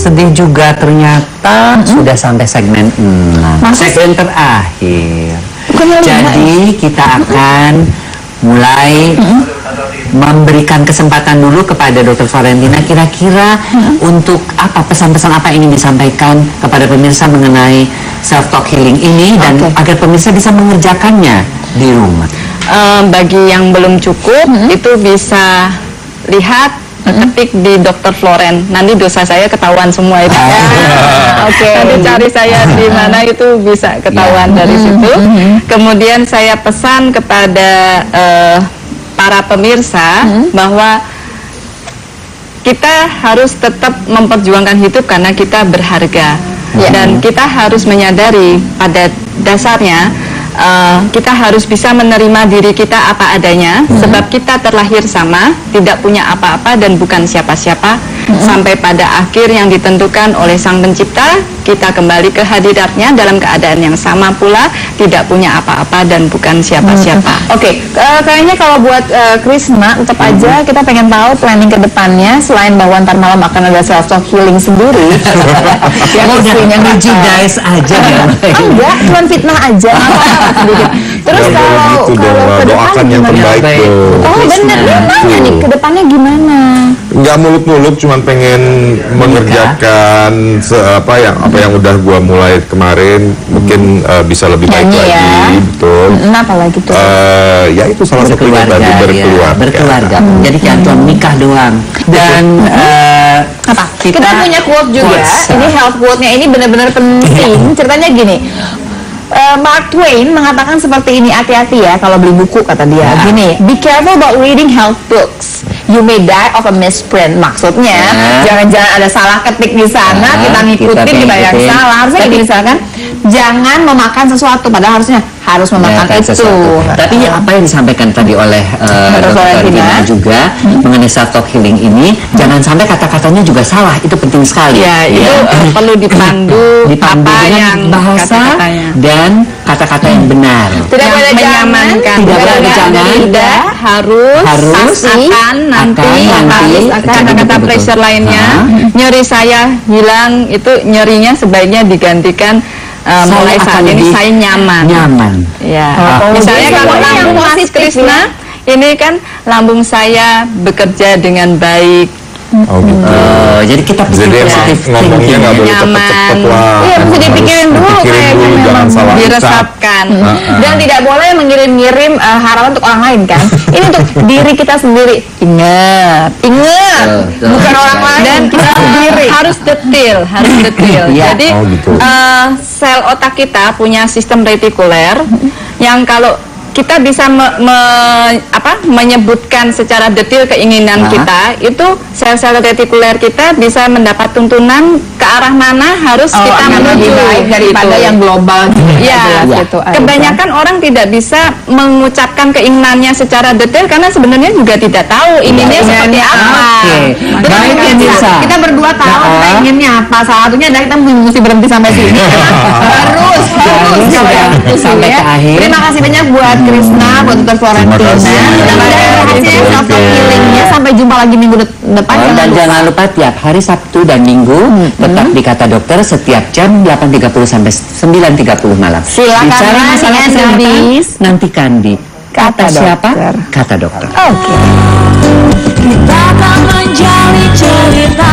sedih juga ternyata sudah sampai segmen 6. Segmen terakhir. Jadi kita akan mulai memberikan kesempatan dulu kepada Dr. Florentina, kira-kira untuk apa pesan-pesan apa ingin disampaikan kepada pemirsa mengenai self talk healing ini dan agar pemirsa bisa mengerjakannya di rumah. Bagi yang belum cukup itu bisa lihat ketik di Dr. Floren, nanti dosa saya ketahuan semua itu. Nanti cari saya di mana itu bisa ketahuan dari situ. Kemudian saya pesan kepada para pemirsa bahwa kita harus tetap memperjuangkan hidup karena kita berharga dan kita harus menyadari pada dasarnya kita harus bisa menerima diri kita apa adanya, sebab kita terlahir sama, tidak punya apa-apa dan bukan siapa-siapa, sampai pada akhir yang ditentukan oleh Sang Pencipta, kita kembali ke hadiratnya dalam keadaan yang sama pula, tidak punya apa-apa dan bukan siapa-siapa. Kayaknya kalau buat Krisna, tetap aja kita pengen tahu planning ke depannya, selain bahwa ntar malam akan ada self talk healing sendiri. Yang udah ngejidas aja ya. Enggak, cuma fitnah aja. Terus kalau ke doakan yang terbaik tuh. Bener, dia nanya nih ke depannya gimana? Nggak muluk-muluk, cuman pengen mengerjakan apa yang udah gua mulai kemarin, mungkin bisa lebih baik lagi, betul. Apalagi tuh? Ya itu salah satunya tadi berkeluarga. Jadi jangan nikah doang. Dan kita punya quote juga. Ini health quote-nya ini benar-benar penting. Ceritanya gini. Mark Twain mengatakan seperti ini, hati-hati ya kalau beli buku, kata dia. Gini, be careful about reading health books. You may die of a misprint. Maksudnya, jangan-jangan ada salah ketik di sana, kita ngikutin, kita yang salah. Harusnya gini, misalkan, jangan memakan sesuatu, padahal harusnya harus memakan itu. Tapi apa yang disampaikan tadi oleh Dr. Florentina juga mengenai self talk healing ini, jangan sampai kata-katanya juga salah. Itu penting sekali. Itu perlu dipandu apa yang bahasa dan kata-kata yang benar. Tidak boleh menyamankan. Tidak boleh jangan. Tidak harus akan nanti kata-kata pressure lainnya. Nyeri saya hilang, itu nyerinya sebaiknya digantikan mulai saat ini saya nyaman. Ya. Misalnya kalau lambung Mas Krisna, ini kan lambung saya bekerja dengan baik. Jadi kita pikir positif, ngomongnya nggak boleh cepet-cepet lah. Iya, mesti dipikirin dulu, jangan salah diresapkan. Dan tidak boleh mengirim-ngirim harapan untuk orang lain kan. Ini untuk diri kita sendiri. Ingat, bukan orang lain. Dan kita sendiri harus detail. Jadi sel otak kita punya sistem retikuler yang kalau kita bisa menyebutkan secara detail keinginan kita, itu sel-sel retikuler kita bisa mendapat tuntunan ke arah mana harus kita menuju daripada yang global. Kebanyakan orang tidak bisa mengucapkan keinginannya secara detail karena sebenarnya juga tidak tahu inginnya seperti apa. Kita berdua tahu inginnya apa. Salah satunya adalah kita mesti berhenti sampai sini. Harus sampai ke akhir. Terima kasih banyak buat Krisna, buat Dr. Florentina. Self talk healingnya. Sampai jumpa lagi minggu depan. Dan jangan lupa tiap hari Sabtu dan Minggu tetap di Kata Dokter setiap jam 8.30 sampai 9.30 malam. Silakan bicara masalah kesehatan, nantikan di Kata siapa? Kata Dokter. Kita akan menjalin cerita